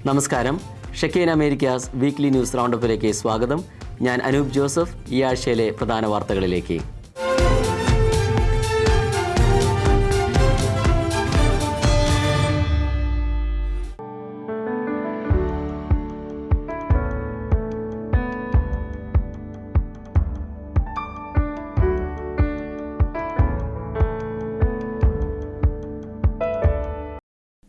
നമസ്കാരം. ഷെക്കൈൻ Americas weekly news റൗണ്ടപ്പിലേക്ക് സ്വാഗതം. ഞാൻ അനൂപ് ജോസഫ്. ഈ ആഴ്ചയിലെ പ്രധാന വാർത്തകളിലേക്ക്.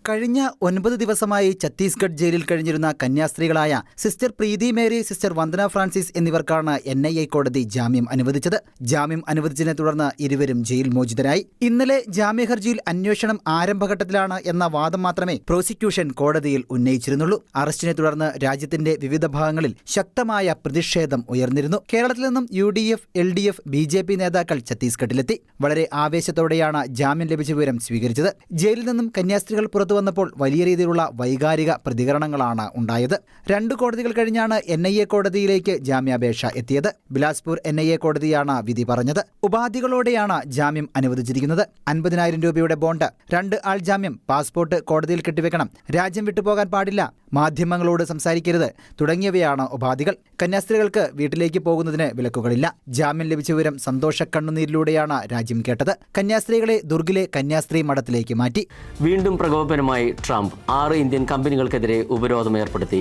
കഴിഞ്ഞ 9 ദിവസമായി ഛത്തീസ്ഗഡ് ജയിലിൽ കഴിഞ്ഞിരുന്ന കന്യാസ്ത്രീകളായ സിസ്റ്റർ പ്രീതി മേരി, സിസ്റ്റർ വന്ദന ഫ്രാൻസിസ് എന്നിവർക്കാണ് NIA കോടതി ജാമ്യം അനുവദിച്ചത്. ജാമ്യം അനുവദിച്ചതിനെ തുടർന്ന് ഇരുവരും ജയിൽ മോചിതരായി. ഇന്നലെ ജാമ്യഹർജിയിൽ അന്വേഷണം ആരംഭഘട്ടത്തിലാണ് എന്ന വാദം മാത്രമേ പ്രോസിക്യൂഷൻ കോടതിയിൽ ഉന്നയിച്ചിരുന്നുള്ളൂ. അറസ്റ്റിനെ തുടർന്ന് രാജ്യത്തിന്റെ വിവിധ ഭാഗങ്ങളിൽ ശക്തമായ പ്രതിഷേധം ഉയർന്നിരുന്നു. കേരളത്തിൽ നിന്നും UDF, LDF, BJP നേതാക്കൾ ഛത്തീസ്ഗഡിലെത്തി. വളരെ ആവേശത്തോടെയാണ് ജാമ്യം ലഭിച്ച വിവരം സ്വീകരിച്ചത്. ജയിലിൽ നിന്നും കന്യാസ്ത്രീകൾ പുറത്തു വന്നപ്പോൾ വലിയ രീതിയിലുള്ള വൈകാരിക പ്രതികരണങ്ങളാണ് ഉണ്ടായത്. 2 കോടതികൾ കഴിഞ്ഞാണ് NIA കോടതിയിലേക്ക് ജാമ്യാപേക്ഷ എത്തിയത്. ബിലാസ്പൂർ NIA കോടതിയാണ് വിധി പറഞ്ഞത്. ഉപാധികളോടെയാണ് ജാമ്യം അനുവദിച്ചിരിക്കുന്നത്. 50,000 രൂപയുടെ ബോണ്ട്, 2 ആൾ ജാമ്യം, പാസ്പോർട്ട് കോടതിയിൽ കെട്ടിവെക്കണം, രാജ്യം വിട്ടുപോകാൻ പാടില്ല, മാധ്യമങ്ങളോട് സംസാരിക്കരുത് തുടങ്ങിയവയാണ് ഉപാധികൾ. കന്യാസ്ത്രീകൾക്ക് വീട്ടിലേക്ക് പോകുന്നതിന് വിലക്കുകളില്ല. ജാമ്യം ലഭിച്ച വിവരം സന്തോഷ കണ്ണുനീരിലൂടെയാണ് രാജ്യം കേട്ടത്. കന്യാസ്ത്രീകളെ ദുർഗിലെ കന്യാസ്ത്രീ മഠത്തിലേക്ക് മാറ്റി. വീണ്ടും പ്രകോപനമായി ട്രംപ് 6 ഇന്ത്യൻ കമ്പനികൾക്കെതിരെ ഉപരോധം ഏർപ്പെടുത്തി.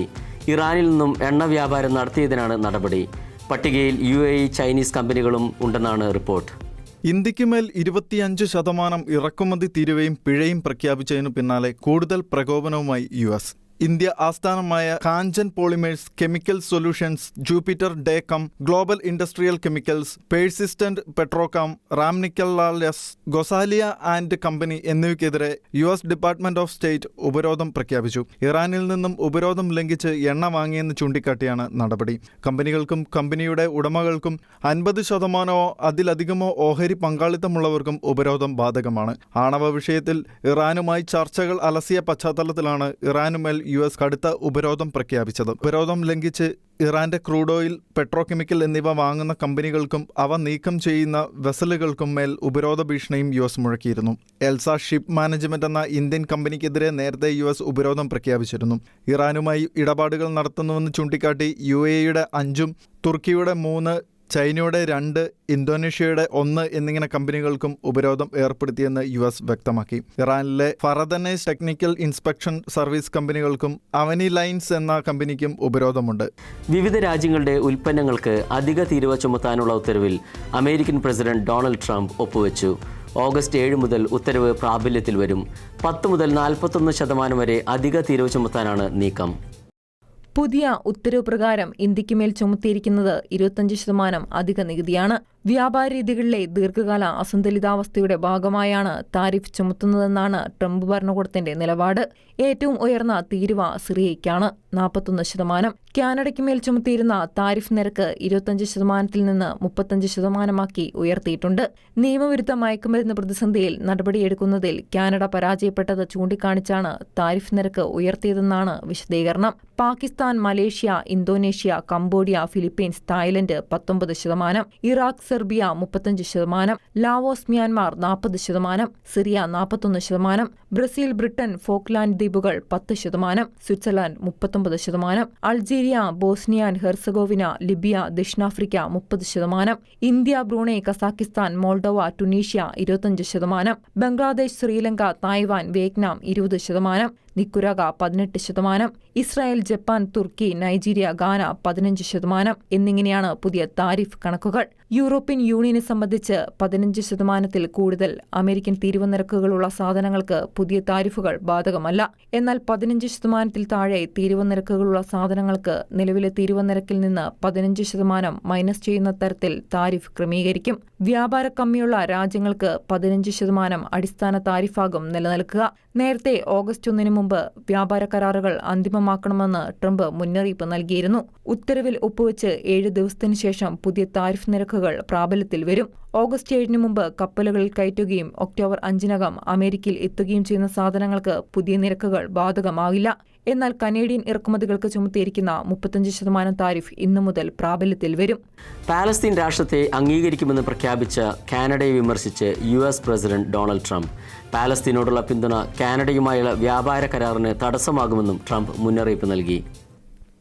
ഇറാനിൽ നിന്നും എണ്ണ വ്യാപാരം നടത്തിയതിനാണ് നടപടി. പട്ടികയിൽ UAE, ചൈനീസ് കമ്പനികളും ഉണ്ടെന്നാണ് റിപ്പോർട്ട്. ഇന്ത്യക്കുമേൽ 25% ഇറക്കുമതി തീരുവയും പിഴയും പ്രഖ്യാപിച്ചതിനു പിന്നാലെ കൂടുതൽ പ്രകോപനവുമായി US. ഇന്ത്യ ആസ്ഥാനമായ Kanchan polymers, chemical solutions, Jupiter ഡേകം, global industrial chemicals, persistent Petrochem, റാംനിക്കലാലസ്, ഗൊസാലിയ ആൻഡ് കമ്പനി എന്നിവയ്ക്കെതിരെ US ഡിപ്പാർട്ട്മെന്റ് ഓഫ് സ്റ്റേറ്റ് ഉപരോധം പ്രഖ്യാപിച്ചു. ഇറാനിൽ നിന്നും ഉപരോധം ലംഘിച്ച് എണ്ണ വാങ്ങിയെന്ന് ചൂണ്ടിക്കാട്ടിയാണ് നടപടി. കമ്പനികൾക്കും കമ്പനിയുടെ ഉടമകൾക്കും 50% അതിലധികമോ ഓഹരി പങ്കാളിത്തമുള്ളവർക്കും ഉപരോധം ബാധകമാണ്. ആണവ വിഷയത്തിൽ ഇറാനുമായി ചർച്ചകൾ അലസിയ പശ്ചാത്തലത്തിലാണ് ഇറാനുമേൽ US കടുത്ത ഉപരോധം പ്രഖ്യാപിച്ചത്. ഉപരോധം ലംഘിച്ച് ഇറാന്റെ ക്രൂഡ് ഓയിൽ, പെട്രോകെമിക്കൽ എന്നിവ വാങ്ങുന്ന കമ്പനികൾക്കും അവ നീക്കം ചെയ്യുന്ന വെസലുകൾക്കും മേൽ ഉപരോധ ഭീഷണിയും US മുഴക്കിയിരുന്നു. എൽസ ഷിപ്പ് മാനേജ്മെന്റ് എന്ന ഇന്ത്യൻ കമ്പനിക്കെതിരെ നേരത്തെ US ഉപരോധം പ്രഖ്യാപിച്ചിരുന്നു. ഇറാനുമായി ഇടപാടുകൾ നടത്തുന്നുവെന്ന് ചൂണ്ടിക്കാട്ടി UAEയുടെ 5, തുർക്കിയുടെ 3, ചൈനയുടെ 2, ഇന്തോനേഷ്യയുടെ 1 എന്നിങ്ങനെ കമ്പനികൾക്കും ഉപരോധം ഏർപ്പെടുത്തിയെന്ന് US വ്യക്തമാക്കി. ഇറാനിലെ ഫറദനേസ് ടെക്നിക്കൽ ഇൻസ്പെക്ഷൻ സർവീസ് കമ്പനികൾക്കും അവനി ലൈൻസ് എന്ന കമ്പനിക്കും ഉപരോധമുണ്ട്. വിവിധ രാജ്യങ്ങളുടെ ഉൽപ്പന്നങ്ങൾക്ക് അധിക തീരുവ ചുമത്താനുള്ള ഉത്തരവിൽ അമേരിക്കൻ പ്രസിഡന്റ് ഡൊണാൾഡ് ട്രംപ് ഒപ്പുവെച്ചു. ഓഗസ്റ്റ് 7 മുതൽ ഉത്തരവ് പ്രാബല്യത്തിൽ വരും. 10 മുതൽ 41% വരെ അധിക തീരുവ ചുമത്താനാണ് നീക്കം. പുതിയ ഉത്തരവ് പ്രകാരം ഇന്ത്യക്ക് മേൽ ചുമത്തിയിരിക്കുന്നത് 25% അധിക നികുതിയാണ്. വ്യാപാര രീതികളിലെ ദീർഘകാല അസന്തുലിതാവസ്ഥയുടെ ഭാഗമായാണ് താരിഫ് ചുമത്തുന്നതെന്നാണ് ട്രംപ് ഭരണകൂടത്തിന്റെ നിലപാട്. ഏറ്റവും ഉയർന്ന തീരുവ സിറിയയ്ക്കാണ് 41%. കാനഡയ്ക്ക് മേൽ ചുമത്തിയിരുന്ന താരിഫ് നിരക്ക് 25% നിന്ന് 35% ഉയർത്തിയിട്ടുണ്ട്. നിയമവിരുദ്ധ മയക്കുമരുന്ന് പ്രതിസന്ധിയിൽ നടപടിയെടുക്കുന്നതിൽ കാനഡ പരാജയപ്പെട്ടത് ചൂണ്ടിക്കാണിച്ചാണ് താരിഫ് നിരക്ക് ഉയർത്തിയതെന്നാണ് വിശദീകരണം. Pakistan, Malaysia, Indonesia, Cambodia, Philippines, Thailand 19%, Iraq, Serbia 35%, Laos, Myanmar 40%, Syria 41%, Brazil, Britain, Falkland ദ്വീപുകൾ 10%, Switzerland 39%, Algeria, Bosnia and Herzegovina, Libya, ദക്ഷിണാഫ്രിക്ക 30%, India, Brunei, Kazakhstan, Moldova, Tunisia 25%, Bangladesh, Sri Lanka, Taiwan, Vietnam 20%, Nicaragua 18%, Israel, Japan, തുർക്കി, Nigeria, Ghana 15% എന്നിങ്ങനെയാണ് പുതിയ tariff കണക്കുകൾ. European യൂണിയനെ സംബന്ധിച്ച് 15%-ൽ കൂടുതൽ American തീരുവ നിരക്കുകളുള്ള സാധനങ്ങൾക്ക് പുതിയ താരിഫുകൾ ബാധകമല്ല. എന്നാൽ 15%-ൽ താഴെ തീരുവ നിരക്കുകളുള്ള സാധനങ്ങൾക്ക് നിലവിലെ തീരുവ നിരക്കിൽ നിന്ന് 15% മൈനസ് ചെയ്യുന്ന തരത്തിൽ താരിഫ് ക്രമീകരിക്കും. വ്യാപാര കമ്മിയുള്ള രാജ്യങ്ങൾക്ക് 15% അടിസ്ഥാന താരിഫാകും നിലനിൽക്കുക. നേരത്തെ ഓഗസ്റ്റ് 1 മുമ്പ് വ്യാപാര കരാറുകൾ അന്തിമമാക്കണമെന്ന് ട്രംപ് മുന്നറിയിപ്പ് നൽകിയിരുന്നു. ഉത്തരവിൽ ഒപ്പുവെച്ച് 7 ദിവസത്തിനു ശേഷം പുതിയ താരിഫ് നിരക്കുകൾ പ്രാബല്യത്തിൽ വരും. ഓഗസ്റ്റ് 7 മുമ്പ് കപ്പലുകളിൽ കയറ്റുകയും ഒക്ടോബർ 5 അമേരിക്കയിൽ എത്തുകയും ചെയ്യുന്ന സാധനങ്ങൾക്ക് പുതിയ നിരക്കുകൾ ബാധകമാകില്ല. എന്നാൽ കനേഡിയൻ ഇറക്കുമതികൾക്ക് ചുമത്തിയിരിക്കുന്ന 35% താരിഫ് ഇന്നു മുതൽ പ്രാബല്യത്തിൽ വരും. പാലസ്തീൻ രാഷ്ട്രത്തെ അംഗീകരിക്കുമെന്ന് പ്രഖ്യാപിച്ച കാനഡയെ വിമർശിച്ച് US പ്രസിഡന്റ് ഡൊണാൾഡ് ട്രംപ്. പാലസ്തീനോടുള്ള പിന്തുണ കാനഡയുമായുള്ള വ്യാപാര കരാറിന് തടസ്സമാകുമെന്നും ട്രംപ് മുന്നറിയിപ്പ് നൽകി.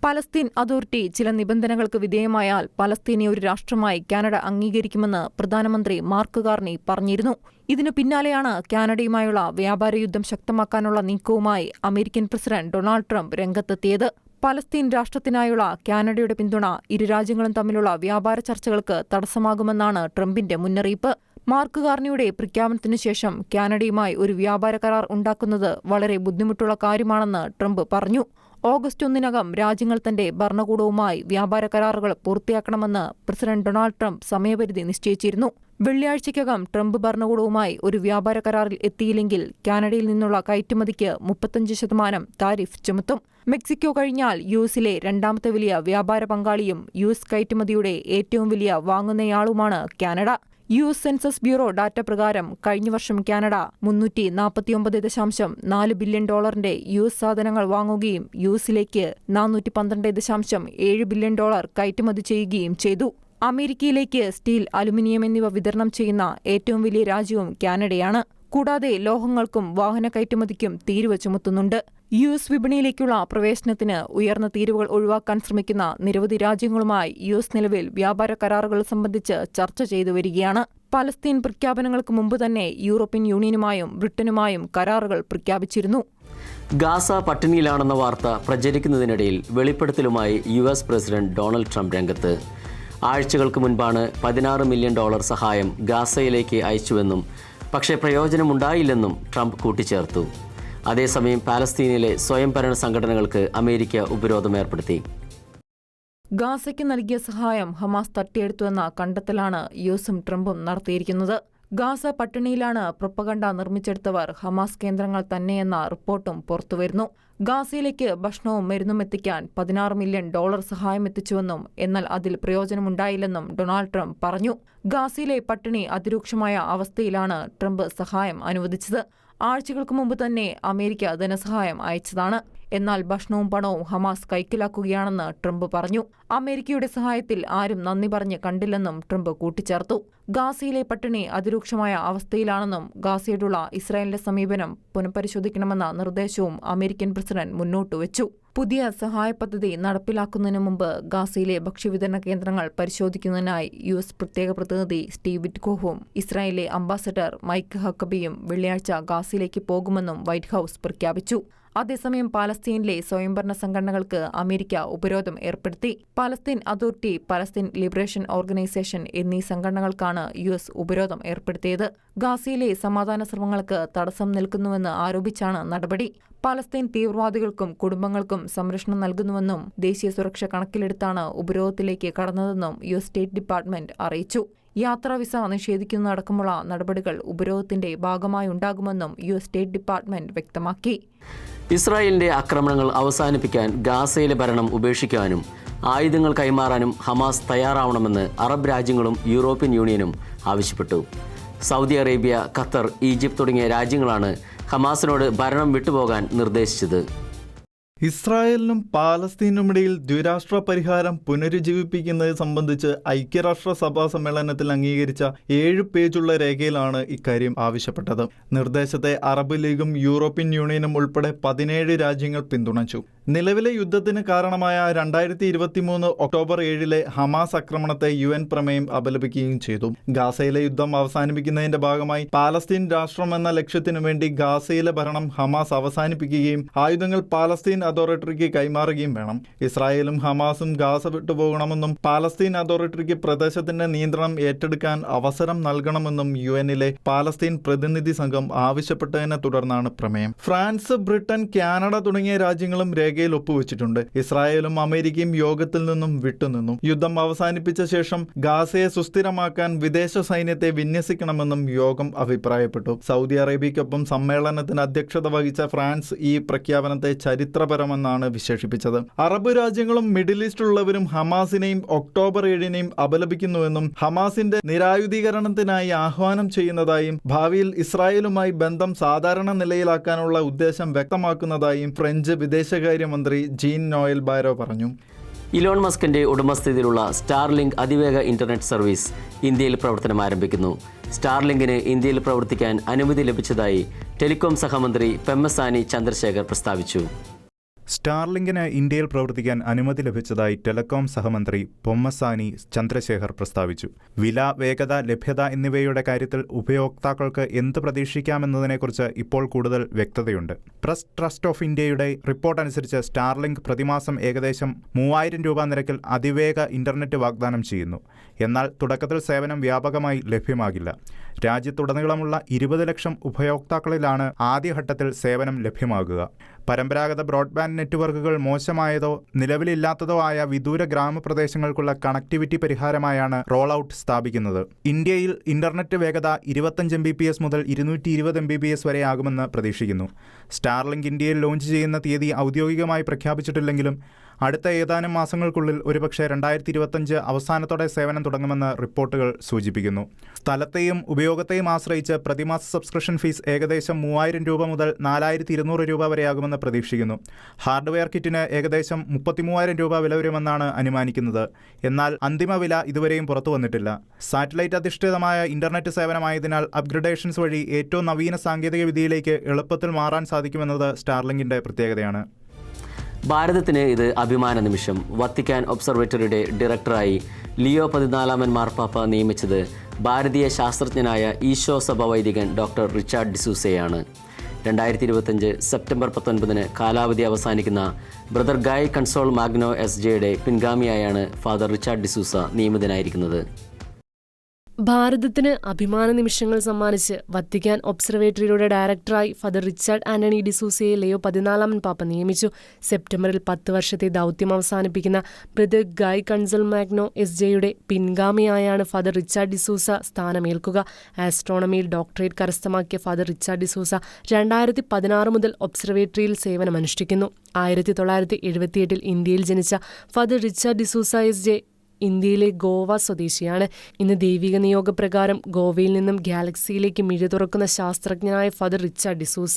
പലസ്തീൻ അതോറിറ്റി ചില നിബന്ധനകൾക്ക് വിധേയമായാൽ പലസ്തീനെ ഒരു രാഷ്ട്രമായി കാനഡ അംഗീകരിക്കുമെന്ന് പ്രധാനമന്ത്രി മാർക്ക് കാർണി പറഞ്ഞിരുന്നു. ഇതിനു പിന്നാലെയാണ് കാനഡയുമായുള്ള വ്യാപാര യുദ്ധം ശക്തമാക്കാനുള്ള നീക്കവുമായി അമേരിക്കൻ പ്രസിഡന്റ് ഡൊണാൾഡ് ട്രംപ് രംഗത്തെത്തിയത്. പലസ്തീൻ രാഷ്ട്രത്തിനായുള്ള കാനഡയുടെ പിന്തുണ ഇരു രാജ്യങ്ങളും തമ്മിലുള്ള വ്യാപാര ചർച്ചകൾക്ക് തടസ്സമാകുമെന്നാണ് ട്രംപിന്റെ മുന്നറിയിപ്പ്. മാർക്ക് കാർണിയുടെ പ്രഖ്യാപനത്തിനു ശേഷം കാനഡയുമായി ഒരു വ്യാപാര കരാർ ഉണ്ടാക്കുന്നത് വളരെ ബുദ്ധിമുട്ടുള്ള കാര്യമാണെന്ന് ട്രംപ് പറഞ്ഞു. ഓഗസ്റ്റ് 1 രാജ്യങ്ങൾ തന്റെ ഭരണകൂടവുമായി വ്യാപാര കരാറുകൾ പൂർത്തിയാക്കണമെന്ന് പ്രസിഡന്റ് ഡൊണാൾഡ് ട്രംപ് സമയപരിധി നിശ്ചയിച്ചിരുന്നു. വെള്ളിയാഴ്ചയ്ക്കകം ട്രംപ് ഭരണകൂടവുമായി ഒരു വ്യാപാര കരാറിൽ എത്തിയില്ലെങ്കിൽ കാനഡയിൽ നിന്നുള്ള കയറ്റുമതിക്ക് 35% താരിഫ് ചുമത്തും. മെക്സിക്കോ കഴിഞ്ഞാൽ യുഎസിലെ രണ്ടാമത്തെ വലിയ വ്യാപാര പങ്കാളിയും യുഎസ് കയറ്റുമതിയുടെ ഏറ്റവും വലിയ വാങ്ങുന്നയാളുമാണ് Canada. US census bureau data പ്രകാരം കഴിഞ്ഞ വർഷം കാനഡ $349.4 ബില്യൺ യുഎസ് സാധനങ്ങൾ വാങ്ങുകയും യുഎസിലേക്ക് $412.7 ബില്യൺ കയറ്റുമതി ചെയ്യുകയും ചെയ്തു. അമേരിക്കയിലേക്ക് സ്റ്റീൽ, അലുമിനിയം എന്നിവ വിതരണം ചെയ്യുന്ന ഏറ്റവും വലിയ രാജ്യവും കാനഡയാണ്. കൂടാതെ ലോഹങ്ങൾക്കും വാഹന കയറ്റുമതിക്കും തീരുവ ചുമത്തുന്നുണ്ട്. യുഎസ് വിപണിയിലേക്കുള്ള പ്രവേശനത്തിന് ഉയർന്ന തീരുവകൾ ഒഴിവാക്കാൻ ശ്രമിക്കുന്ന നിരവധി രാജ്യങ്ങളുമായി യുഎസ് നിലവിൽ വ്യാപാര കരാറുകൾ സംബന്ധിച്ച് ചർച്ച ചെയ്തു വരികയാണ്. പലസ്തീൻ പ്രഖ്യാപനങ്ങൾക്ക് മുമ്പ് തന്നെ യൂറോപ്യൻ യൂണിയനുമായും ബ്രിട്ടനുമായും കരാറുകൾ പ്രഖ്യാപിച്ചിരുന്നു. ഗാസ പട്ടിണിയിലാണെന്ന വാർത്ത പ്രചരിക്കുന്നതിനിടയിൽ വെളിപ്പെടുത്തലുമായി യുഎസ് പ്രസിഡന്റ് ഡൊണാൾഡ് ട്രംപ് രംഗത്ത്. ആഴ്ചകൾക്ക് മുൻപാണ് $16 മില്യൺ സഹായം ഗാസയിലേക്ക് അയച്ചുവെന്നും പക്ഷേ പ്രയോജനമുണ്ടായില്ലെന്നും ട്രംപ് കൂട്ടിച്ചേർത്തു. അതേസമയം പാലസ്തീനിലെ സ്വയംഭരണ സംഘടനകൾക്ക് അമേരിക്ക ഉപരോധം ഏർപ്പെടുത്തി. ഗാസയ്ക്ക് നൽകിയ സഹായം ഹമാസ് തട്ടിയെടുത്തുവെന്ന കണ്ടെത്തലാണ് യുഎസും ട്രംപും നടത്തിയിരിക്കുന്നത്. ഗാസ പട്ടിണിയിലാണ് പ്രൊപ്പഗണ്ട നിർമ്മിച്ചെടുത്തവർ ഹമാസ് കേന്ദ്രങ്ങൾ തന്നെയെന്ന റിപ്പോർട്ടും പുറത്തുവരുന്നു. ഗാസയിലേക്ക് ഭക്ഷണവും മരുന്നും എത്തിക്കാൻ $16 മില്യൺ സഹായം എത്തിച്ചുവെന്നും എന്നാൽ അതിൽ പ്രയോജനമുണ്ടായില്ലെന്നും ഡൊണാൾഡ് ട്രംപ് പറഞ്ഞു. ഗാസയിലെ പട്ടിണി അതിരൂക്ഷമായ അവസ്ഥയിലാണ് ട്രംപ് സഹായം അനുവദിച്ചത്. ആഴ്ചകൾക്ക് മുമ്പ് തന്നെ അമേരിക്ക ധനസഹായം അയച്ചതാണ്. എന്നാൽ ഭക്ഷണവും പണവും ഹമാസ് കൈക്കലാക്കുകയാണെന്ന് ട്രംപ് പറഞ്ഞു. അമേരിക്കയുടെ സഹായത്തിൽ ആരും നന്ദി പറഞ്ഞ് കണ്ടില്ലെന്നും ട്രംപ് കൂട്ടിച്ചേർത്തു. ഗാസയിലെ പട്ടിണി അതിരൂക്ഷമായ അവസ്ഥയിലാണെന്നും ഗാസയോടുള്ള ഇസ്രായേലിന്റെ സമീപനം പുനഃപരിശോധിക്കണമെന്ന നിർദ്ദേശവും അമേരിക്കൻ പ്രസിഡന്റ് മുന്നോട്ടുവച്ചു. പുതിയ സഹായ പദ്ധതി നടപ്പിലാക്കുന്നതിന് മുമ്പ് ഗാസയിലെ ഭക്ഷ്യവിതരണ കേന്ദ്രങ്ങൾ പരിശോധിക്കുന്നതിനായി യുഎസ് പ്രത്യേക പ്രതിനിധി സ്റ്റീവ് വിറ്റ്കോഫും ഇസ്രായേലിലെ അംബാസഡർ മൈക്ക് ഹക്കബിയും വെള്ളിയാഴ്ച ഗാസയിലേക്ക് പോകുമെന്നും വൈറ്റ് ഹൌസ് പ്രഖ്യാപിച്ചു. അതേസമയം പാലസ്തീനിലെ സ്വയംഭരണ സംഘടനകൾക്ക് അമേരിക്ക ഉപരോധം ഏർപ്പെടുത്തി. Palestine authority, Palestine liberation organisation എന്നീ സംഘടനകൾക്കാണ് യുഎസ് ഉപരോധം ഏർപ്പെടുത്തിയത്. ഗാസയിലെ സമാധാന ശ്രമങ്ങൾക്ക് തടസ്സം നിൽക്കുന്നുവെന്ന് ആരോപിച്ചാണ് നടപടി. പാലസ്തീൻ തീവ്രവാദികൾക്കും കുടുംബങ്ങൾക്കും സംരക്ഷണം നൽകുന്നുവെന്നും ദേശീയ സുരക്ഷ കണക്കിലെടുത്താണ് ഉപരോധത്തിലേക്ക് കടന്നതെന്നും യുഎസ് സ്റ്റേറ്റ് ഡിപ്പാർട്ട്മെന്റ് അറിയിച്ചു. യാത്രാ വിസ നിഷേധിക്കുന്നതടക്കമുള്ള നടപടികൾ ഉപരോധത്തിന്റെ ഭാഗമായുണ്ടാകുമെന്നും യുഎസ് സ്റ്റേറ്റ് ഡിപ്പാർട്ട്മെന്റ് വ്യക്തമാക്കി. ഇസ്രായേലിന്റെ ആക്രമണങ്ങൾ അവസാനിപ്പിക്കാൻ ഗാസയിലെ ഭരണം ഉപേക്ഷിക്കാനും ആയുധങ്ങൾ കൈമാറാനും ഹമാസ് തയ്യാറാവണമെന്ന് അറബ് രാജ്യങ്ങളും യൂറോപ്യൻ യൂണിയനും ആവശ്യപ്പെട്ടു. സൗദി അറേബ്യ, ഖത്തർ, ഈജിപ്ത് തുടങ്ങിയ രാജ്യങ്ങളാണ് ഹമാസിനോട് ഭരണം വിട്ടുപോകാൻ നിർദ്ദേശിച്ചത്. ഇസ്രായേലിനും പാലസ്തീനുമിടയിൽ ദ്വിരാഷ്ട്ര പരിഹാരം പുനരുജ്ജീവിപ്പിക്കുന്നത് സംബന്ധിച്ച് ഐക്യരാഷ്ട്രസഭാ സമ്മേളനത്തിൽ അംഗീകരിച്ച 7 പേജുള്ള രേഖയിലാണ് ഇക്കാര്യം ആവശ്യപ്പെട്ടത്. നിർദ്ദേശത്തെ അറബ് ലീഗും യൂറോപ്യൻ യൂണിയനും ഉൾപ്പെടെ 17 രാജ്യങ്ങൾ പിന്തുണച്ചു. നിലവിലെ യുദ്ധത്തിന് കാരണമായ 2023 ഒക്ടോബർ 7 ഹമാസ് ആക്രമണത്തെ UN പ്രമേയം അപലപിക്കുകയും ചെയ്തു. ഗാസയിലെ യുദ്ധം അവസാനിപ്പിക്കുന്നതിന്റെ ഭാഗമായി പാലസ്തീൻ രാഷ്ട്രം എന്ന ലക്ഷ്യത്തിനു വേണ്ടി ഗാസയിലെ ഭരണം ഹമാസ് അവസാനിപ്പിക്കുകയും ആയുധങ്ങൾ പാലസ്തീൻ അതോറിറ്റിക്ക് കൈമാറുകയും വേണം. ഇസ്രായേലും ഹമാസും ഗാസ വിട്ടുപോകണമെന്നും പാലസ്തീൻ അതോറിറ്റിക്ക് പ്രദേശത്തിന്റെ നിയന്ത്രണം ഏറ്റെടുക്കാൻ അവസരം നൽകണമെന്നും യുഎന്നിലെ പാലസ്തീൻ പ്രതിനിധി സംഘം ആവശ്യപ്പെട്ടതിനെ തുടർന്നാണ് പ്രമേയം. ഫ്രാൻസ്, ബ്രിട്ടൻ, കാനഡ തുടങ്ങിയ രാജ്യങ്ങളും രേഖയിൽ ഒപ്പുവെച്ചിട്ടുണ്ട്. ഇസ്രായേലും അമേരിക്കയും യോഗത്തിൽ നിന്നും വിട്ടുനിന്നു. യുദ്ധം അവസാനിപ്പിച്ച ശേഷം ഗാസയെ സുസ്ഥിരമാക്കാൻ വിദേശ സൈന്യത്തെ വിന്യസിക്കണമെന്നും യോഗം അഭിപ്രായപ്പെട്ടു. സൗദി അറേബ്യയ്ക്കൊപ്പം സമ്മേളനത്തിന് അധ്യക്ഷത വഹിച്ച ഫ്രാൻസ് ഈ പ്രഖ്യാപനത്തെ ചരിത്രപരമെന്നാണ് വിശേഷിപ്പിച്ചത്. അറബ് രാജ്യങ്ങളും മിഡിൽ ഈസ്റ്റിലുള്ളവരും ഹമാസിനെയും ഒക്ടോബർ 7 അപലപിക്കുന്നുവെന്നും ഹമാസിന്റെ നിരായുധീകരണത്തിനായി ആഹ്വാനം ചെയ്യുന്നതായും ഭാവിയിൽ ഇസ്രായേലുമായി ബന്ധം സാധാരണ നിലയിലാക്കാനുള്ള ഉദ്ദേശം വ്യക്തമാക്കുന്നതായും ഫ്രഞ്ച് വിദേശകാര്യമന്ത്രി ജീൻ നോയൽ ബാരോ പറഞ്ഞു. ഇലോൺ മസ്കിന്റെ ഉടമസ്ഥതയിലുള്ള സ്റ്റാർലിങ്ക് അതിവേഗ ഇന്റർനെറ്റ് സർവീസ് ഇന്ത്യയിൽ പ്രവർത്തനം ആരംഭിക്കുന്നു. സ്റ്റാർലിങ്കിന് ഇന്ത്യയിൽ പ്രവർത്തിക്കാൻ അനുമതി ലഭിച്ചതായി ടെലികോം സഹമന്ത്രി പെമ്മസാനി ചന്ദ്രശേഖർ പ്രസ്താവിച്ചു. സ്റ്റാർലിങ്കിന് ഇന്ത്യയിൽ പ്രവർത്തിക്കാൻ അനുമതി ലഭിച്ചതായി ടെലികോം സഹമന്ത്രി പൊമ്മസാനി ചന്ദ്രശേഖർ പ്രസ്താവിച്ചു. വില, വേഗത, ലഭ്യത എന്നിവയുടെ കാര്യത്തിൽ ഉപയോക്താക്കൾക്ക് എന്ത് പ്രതീക്ഷിക്കാമെന്നതിനെക്കുറിച്ച് ഇപ്പോൾ കൂടുതൽ വ്യക്തതയുണ്ട്. പ്രസ് ട്രസ്റ്റ് ഓഫ് ഇന്ത്യയുടെ റിപ്പോർട്ട് അനുസരിച്ച് സ്റ്റാർലിങ്ക് പ്രതിമാസം ഏകദേശം 3000 രൂപ നിരക്കിൽ അതിവേഗ ഇന്റർനെറ്റ് വാഗ്ദാനം ചെയ്യുന്നു. എന്നാൽ തുടക്കത്തിൽ സേവനം വ്യാപകമായി ലഭ്യമാകില്ല. രാജ്യത്തുടനീളമുള്ള 20 ലക്ഷം ഉപയോക്താക്കളിലാണ് ആദ്യഘട്ടത്തിൽ സേവനം ലഭ്യമാകുക. പരമ്പരാഗത ബ്രോഡ്ബാൻഡ് നെറ്റ്വർക്കുകൾ മോശമായതോ നിലവിലില്ലാത്തതോ ആയ വിദൂര ഗ്രാമപ്രദേശങ്ങൾക്കുള്ള കണക്ടിവിറ്റി പരിഹാരമായാണ് റോൾ ഔട്ട് സ്ഥാപിക്കുന്നത്. ഇന്ത്യയിൽ ഇന്റർനെറ്റ് വേഗത 25 Mbps മുതൽ 220 Mbps വരെ ആകുമെന്ന് പ്രതീക്ഷിക്കുന്നു. സ്റ്റാർലിങ്ക് ഇന്ത്യയിൽ ലോഞ്ച് ചെയ്യുന്ന തീയതി ഔദ്യോഗികമായി പ്രഖ്യാപിച്ചിട്ടില്ലെങ്കിലും അടുത്ത ഏതാനും മാസങ്ങൾക്കുള്ളിൽ ഒരുപക്ഷെ 2025 അവസാനത്തോടെ സേവനം തുടങ്ങുമെന്ന് റിപ്പോർട്ടുകൾ സൂചിപ്പിക്കുന്നു. സ്ഥലത്തെയും ഉപയോഗത്തെയും ആശ്രയിച്ച് പ്രതിമാസ സബ്സ്ക്രിപ്ഷൻ ഫീസ് ഏകദേശം 3000 രൂപ മുതൽ 4200 രൂപ വരെയാകുമെന്ന് പ്രതീക്ഷിക്കുന്നു. ഹാർഡ്വെയർ കിറ്റിന് ഏകദേശം 33000 രൂപ വില വരുമെന്നാണ് അനുമാനിക്കുന്നത്. എന്നാൽ അന്തിമ വില ഇതുവരെയും പുറത്തു വന്നിട്ടില്ല. സാറ്റലൈറ്റ് അധിഷ്ഠിതമായ ഇന്റർനെറ്റ് സേവനമായതിനാൽ അപ്ഗ്രഡേഷൻസ് വഴി ഏറ്റവും നവീന സാങ്കേതിക വിദ്യയിലേക്ക് എളുപ്പത്തിൽ മാറാൻ സാധിക്കുമെന്നത് സ്റ്റാർലിങ്കിന്റെ പ്രത്യേകതയാണ്. ഭാരതത്തിന് ഇത് അഭിമാന നിമിഷം. വത്തിക്കാൻ ഒബ്സർവേറ്ററിയുടെ ഡയറക്ടറായി ലിയോ 14 മാർപ്പാപ്പ നിയമിച്ചത് ഭാരതീയ ശാസ്ത്രജ്ഞനായ ഈശോ സഭ വൈദികൻ ഡോക്ടർ റിച്ചാർഡ് ഡിസൂസയാണ്. 2025 സെപ്റ്റംബർ 19 കാലാവധി അവസാനിക്കുന്ന ബ്രദർ ഗായ് കൺസോൾ മാഗ്നോ എസ്.ജെയുടെ പിൻഗാമിയായാണ് ഫാദർ റിച്ചാർഡ് ഡിസൂസ നിയമിതനായിരിക്കുന്നത്. ഭാരതത്തിന് അഭിമാന നിമിഷങ്ങൾ സമ്മാനിച്ച് വത്തിക്കാൻ ഒബ്സർവേറ്ററിയുടെ ഡയറക്ടറായി ഫാദർ റിച്ചാർഡ് ആന്റണി ഡിസൂസയെ ലിയോ 14 പാപ്പ നിയമിച്ചു. സെപ്റ്റംബറിൽ 10 വർഷത്തെ ദൗത്യം അവസാനിപ്പിക്കുന്ന ബ്രദർ ഗായ് കൺസോൾ മാഗ്നോ എസ്.ജെയുടെ പിൻഗാമിയായാണ് ഫാദർ റിച്ചാർഡ് ഡിസൂസ സ്ഥാനമേൽക്കുക. ആസ്ട്രോണമിയിൽ ഡോക്ടറേറ്റ് കരസ്ഥമാക്കിയ ഫാദർ റിച്ചാർഡ് ഡിസൂസ 2016 മുതൽ ഒബ്സർവേറ്ററിയിൽ സേവനമനുഷ്ഠിക്കുന്നു. 1978 ഇന്ത്യയിൽ ജനിച്ച ഫാദർ റിച്ചാർഡ് ഡിസൂസ എസ്.ജെ ഇന്ത്യയിലെ ഗോവ സ്വദേശിയാണ്. ഇന്ന് ദൈവിക നിയോഗപ്രകാരം ഗോവയിൽ നിന്നും ഗാലക്സിയിലേക്ക് മിഴി തുറക്കുന്ന ശാസ്ത്രജ്ഞനായ ഫാദർ റിച്ചാർഡ് ഡിസൂസ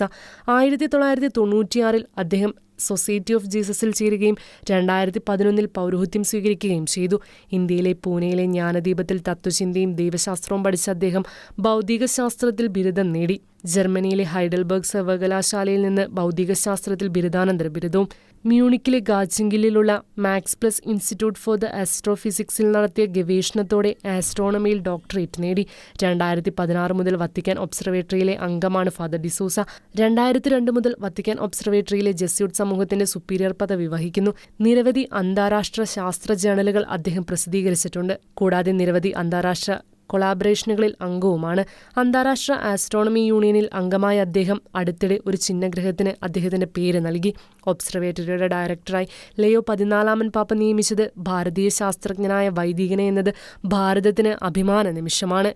1996 അദ്ദേഹം സൊസൈറ്റി ഓഫ് ജീസസിൽ ചേരുകയും 2011 പൗരോഹിത്യം സ്വീകരിക്കുകയും ചെയ്തു. ഇന്ത്യയിലെ പൂനെയിലെ ജ്ഞാനദീപത്തിൽ തത്വചിന്തയും ദൈവശാസ്ത്രവും പഠിച്ച അദ്ദേഹം ഭൗതികശാസ്ത്രത്തിൽ ബിരുദം നേടി. ജർമ്മനിയിലെ ഹൈഡൽബർഗ് സർവകലാശാലയിൽ നിന്ന് ഭൗതികശാസ്ത്രത്തിൽ ബിരുദാനന്തര ബിരുദവും മ്യൂണിക്കിലെ ഗാച്ചിങ്കിലുള്ള Max Planck institute for the ആസ്ട്രോഫിസിക്സിൽ നടത്തിയ ഗവേഷണത്തോടെ ആസ്ട്രോണമിയിൽ ഡോക്ടറേറ്റ് നേടി. 2016 മുതൽ വത്തിക്കാൻ ഒബ്സർവേറ്ററിയിലെ അംഗമാണ് ഫാദർ ഡിസൂസ. 2002 മുതൽ വത്തിക്കാൻ ഒബ്സർവേറ്ററിയിലെ ജെസ്യൂട്ട് സമൂഹത്തിന്റെ സുപ്പീരിയർ പദവി വഹിക്കുന്നു. നിരവധി അന്താരാഷ്ട്ര ശാസ്ത്ര ജേണലുകൾ അദ്ദേഹം പ്രസിദ്ധീകരിച്ചിട്ടുണ്ട്. കൂടാതെ നിരവധി അന്താരാഷ്ട്ര കൊളാബറേഷനുകളിൽ അംഗവുമാണ്. അന്താരാഷ്ട്ര ആസ്ട്രോണമി യൂണിയനിൽ അംഗമായ അദ്ദേഹം അടുത്തിടെ ഒരു ചിഹ്നഗ്രഹത്തിന് അദ്ദേഹത്തിന്റെ പേര് നൽകി. ഒബ്സർവേറ്ററിയുടെ ഡയറക്ടറായി ലിയോ 14 പാപ്പ നിയമിച്ചത് ഭാരതീയ ശാസ്ത്രജ്ഞനായ വൈദികനെ എന്നത് ഭാരതത്തിന് അഭിമാന നിമിഷമാണ്.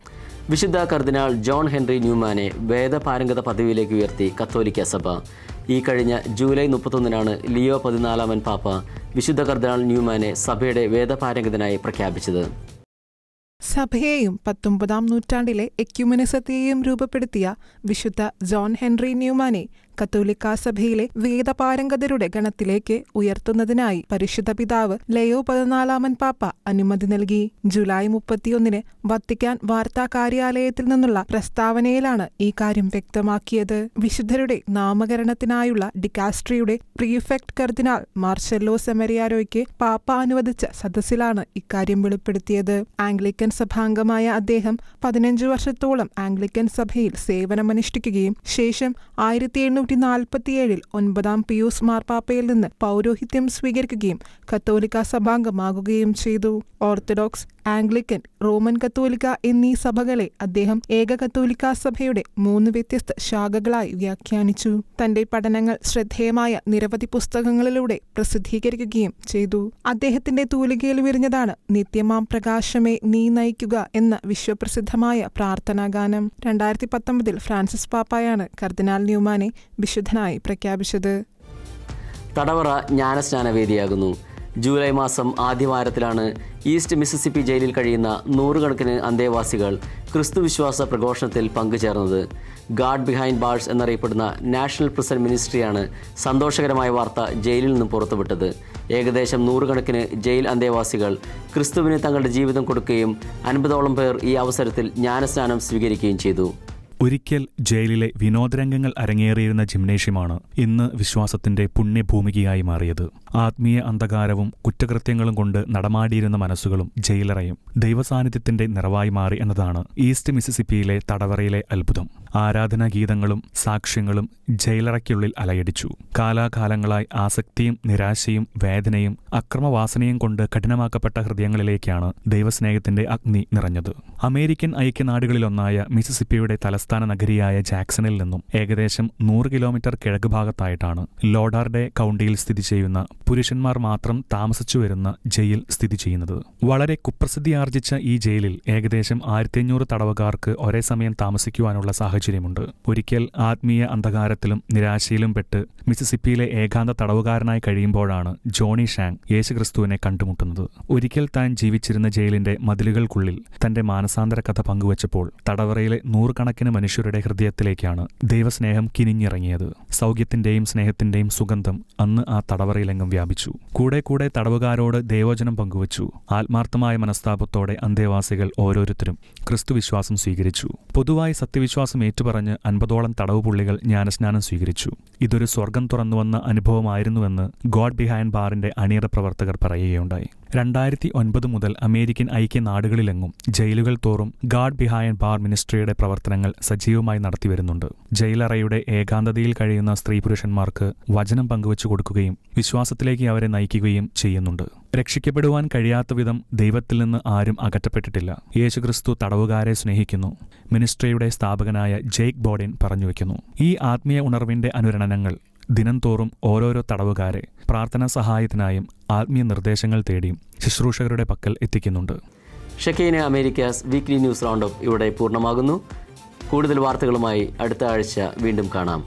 വിശുദ്ധ കർദിനാൾ ജോൺ ഹെൻറി ന്യൂമാനെ വേദപാരംഗത പദവിയിലേക്ക് ഉയർത്തി കത്തോലിക്ക സഭ. ഈ കഴിഞ്ഞ ജൂലൈ 31 ലിയോ 14 പാപ്പ വിശുദ്ധ കർദിനാൾ ന്യൂമാനെ സഭയുടെ വേദപാരംഗതനായി പ്രഖ്യാപിച്ചത്. സഭയെയും 19-ാം നൂറ്റാണ്ടിലെ എക്യുമെനിസത്തെയും രൂപപ്പെടുത്തിയ വിശുദ്ധ ജോൺ ഹെൻറി ന്യൂമാനെ കത്തോലിക്കാ സഭയിലെ വേദപാരംഗതരുടെ ഗണത്തിലേക്ക് ഉയർത്തുന്നതിനായി പരിശുദ്ധ പിതാവ് ലയോ 14 പാപ്പ അനുമതി നൽകി. ജൂലൈ 31 വത്തിക്കാൻ വാർത്താ കാര്യാലയത്തിൽ നിന്നുള്ള പ്രസ്താവനയിലാണ് ഈ കാര്യം വ്യക്തമാക്കിയത്. വിശുദ്ധരുടെ നാമകരണത്തിനായുള്ള ഡിക്കാസ്ട്രിയുടെ പ്രീഫെക്ട് കർദിനാൾ മാർസെല്ലോ സെമരിയാരോയ്ക്ക് പാപ്പ അനുവദിച്ച സദസ്സിലാണ് ഇക്കാര്യം വെളിപ്പെടുത്തിയത്. ആംഗ്ലിക്കൻ സഭാംഗമായ അദ്ദേഹം 15 വർഷത്തോളം ആംഗ്ലിക്കൻ സഭയിൽ സേവനമനുഷ്ഠിക്കുകയും ശേഷം 1747 9-ാം പിയൂസ് മാർപ്പാപ്പയിൽ നിന്ന് പൗരോഹിത്യം സ്വീകരിക്കുകയും കത്തോലിക്ക സഭാംഗമാകുകയും ചെയ്തു. ഓർത്തഡോക്സ്, ആംഗ്ലിക്കൻ, റോമൻ കത്തോലിക്ക എന്നീ സഭകളെ അദ്ദേഹം ഏക കത്തോലിക്ക സഭയുടെ 3 വ്യത്യസ്ത ശാഖകളായി വ്യാഖ്യാനിച്ചു. തന്റെ പഠനങ്ങൾ ശ്രദ്ധേയമായ നിരവധി പുസ്തകങ്ങളിലൂടെ പ്രസിദ്ധീകരിക്കുകയും ചെയ്തു. അദ്ദേഹത്തിന്റെ തൂലികയിൽ വിരിഞ്ഞതാണ് നിത്യമാം പ്രകാശമേ നീ നയിക്കുക എന്ന വിശ്വപ്രസിദ്ധമായ പ്രാർത്ഥനാഗാനം. 2019 ഫ്രാൻസിസ് പാപ്പായാണ് കർദിനാൾ ന്യൂമാനെ വിശുദ്ധനായി പ്രഖ്യാപിച്ചത്. തടവറ ജ്ഞാനസ്നാനവേദിയാകുന്നു. ജൂലൈ മാസം ആദ്യവാരത്തിലാണ് ഈസ്റ്റ് മിസിസിപ്പി ജയിലിൽ കഴിയുന്ന 100 കണക്കിന് അന്തേവാസികൾ ക്രിസ്തുവിശ്വാസ പ്രഘോഷണത്തിൽ പങ്കുചേർന്നത്. ഗാർഡ് ബിഹൈൻഡ് ബാർസ് എന്നറിയപ്പെടുന്ന നാഷണൽ പ്രിസൺ മിനിസ്ട്രിയാണ് സന്തോഷകരമായ വാർത്ത ജയിലിൽ നിന്നും പുറത്തുവിട്ടത്. ഏകദേശം 100 കണക്കിന് ജയിൽ അന്തേവാസികൾ ക്രിസ്തുവിന് തങ്ങളുടെ ജീവിതം കൊടുക്കുകയും 50ഓളം പേർ ഈ അവസരത്തിൽ ജ്ഞാനസ്നാനം സ്വീകരിക്കുകയും ചെയ്തു. ഒരിക്കൽ ജയിലിലെ വിനോദരംഗങ്ങൾ അരങ്ങേറിയിരുന്ന ജിംനേഷ്യമാണ് ഇന്ന് വിശ്വാസത്തിന്റെ പുണ്യഭൂമികയായി മാറിയത്. ആത്മീയ അന്ധകാരവും കുറ്റകൃത്യങ്ങളും കൊണ്ട് നടമാടിയിരുന്ന മനസ്സുകളും ജയിലറയും ദൈവസാന്നിധ്യത്തിന്റെ നിറവായി മാറി എന്നതാണ് ഈസ്റ്റ് മിസിസിപ്പിയിലെ തടവറയിലെ അത്ഭുതം. ആരാധനാഗീതങ്ങളും സാക്ഷ്യങ്ങളും ജയിലറയ്ക്കുള്ളിൽ അലയടിച്ചു. കാലാകാലങ്ങളായി ആസക്തിയും നിരാശയും വേദനയും അക്രമവാസനയും കൊണ്ട് കഠിനമാക്കപ്പെട്ട ഹൃദയങ്ങളിലേക്കാണ് ദൈവസ്നേഹത്തിന്റെ അഗ്നി നിറഞ്ഞത്. അമേരിക്കൻ ഐക്യനാടുകളിലൊന്നായ മിസിസിപ്പിയുടെ തലസ്ഥാന നഗരിയായ ജാക്സണിൽ നിന്നും ഏകദേശം 100 കിലോമീറ്റർ കിഴക്ക് ഭാഗത്തായിട്ടാണ് ലോഡാർഡേ കൗണ്ടിയിൽ സ്ഥിതി ചെയ്യുന്ന പുരുഷന്മാർ മാത്രം താമസിച്ചു വരുന്ന ജയിൽ സ്ഥിതി ചെയ്യുന്നത്. വളരെ കുപ്രസിദ്ധിയാർജിച്ച ഈ ജയിലിൽ ഏകദേശം 1500 തടവുകാർക്ക് ഒരേ സമയം താമസിക്കുവാനുള്ള സാഹചര്യമുണ്ട്. ഒരിക്കൽ ആത്മീയ അന്ധകാരത്തിലും നിരാശയിലും പെട്ട് മിസിസിപ്പിയിലെ ഏകാന്ത തടവുകാരനായി കഴിയുമ്പോഴാണ് ജോണി ഷാങ് യേശുക്രിസ്തുവിനെ കണ്ടുമുട്ടുന്നത്. ഒരിക്കൽ താൻ ജീവിച്ചിരുന്ന ജയിലിന്റെ മതിലുകൾക്കുള്ളിൽ തന്റെ മാനസാന്തര കഥ പങ്കുവച്ചപ്പോൾ തടവറയിലെ 100 കണക്കിന് മനുഷ്യരുടെ ഹൃദയത്തിലേക്കാണ് ദൈവസ്നേഹം കിനിഞ്ഞിറങ്ങിയത്. സൗഖ്യത്തിന്റെയും സ്നേഹത്തിന്റെയും സുഗന്ധം അന്ന് ആ തടവറയിലെങ്ങും വ്യാപിച്ചു. കൂടെ കൂടെ തടവുകാരോട് ദൈവവചനം പങ്കുവച്ചു. ആത്മാർത്ഥമായ മനസ്താപത്തോടെ അന്തേവാസികൾ ഓരോരുത്തരും ക്രിസ്തുവിശ്വാസം സ്വീകരിച്ചു. പൊതുവായി സത്യവിശ്വാസം ഏറ്റുപറഞ്ഞ് 50ഓളം തടവുപുള്ളികൾ ജ്ഞാനസ്നാനം സ്വീകരിച്ചു. ഇതൊരു സ്വർഗം തുറന്നുവന്ന അനുഭവമായിരുന്നുവെന്ന് ഗോഡ് ബിഹൈൻഡ് ബാറിന്റെ അണിയറ പ്രവർത്തകർ പറയുകയുണ്ടായി. 2009 മുതൽ അമേരിക്കൻ ഐക്യനാടുകളിലെങ്ങും ജയിലുകൾ തോറും ഗാഡ് ബിഹൈൻഡ് ബാർ മിനിസ്ട്രിയുടെ പ്രവർത്തനങ്ങൾ സജീവമായി നടത്തിവരുന്നുണ്ട്. ജയിലറയുടെ ഏകാന്തതയിൽ കഴിയുന്ന സ്ത്രീ പുരുഷന്മാർക്ക് വചനം പങ്കുവച്ചു കൊടുക്കുകയും വിശ്വാസത്തിലേക്ക് അവരെ നയിക്കുകയും ചെയ്യുന്നുണ്ട്. രക്ഷിക്കപ്പെടുവാൻ കഴിയാത്ത വിധം ദൈവത്തിൽ നിന്ന് ആരും അകറ്റപ്പെട്ടിട്ടില്ല. യേശുക്രിസ്തു തടവുകാരെ സ്നേഹിക്കുന്നു. മിനിസ്ട്രിയുടെ സ്ഥാപകനായ ജെയ്ക്ക് ബോഡിൻ പറഞ്ഞുവെക്കുന്നു. ഈ ആത്മീയ ഉണർവിന്റെ അനുരണനങ്ങൾ ദിനംതോറും ഓരോരോ തടവുകാരെ പ്രാർത്ഥനാ സഹായത്തിനായും ആത്മീയ നിർദ്ദേശങ്ങൾ തേടിയും ശുശ്രൂഷകരുടെ പക്കൽ എത്തിക്കുന്നുണ്ട്. Shekinah Americas weekly news round up ഇവിടെ പൂർണ്ണമാകുന്നു. കൂടുതൽ വാർത്തകളുമായി അടുത്ത ആഴ്ച വീണ്ടും കാണാം.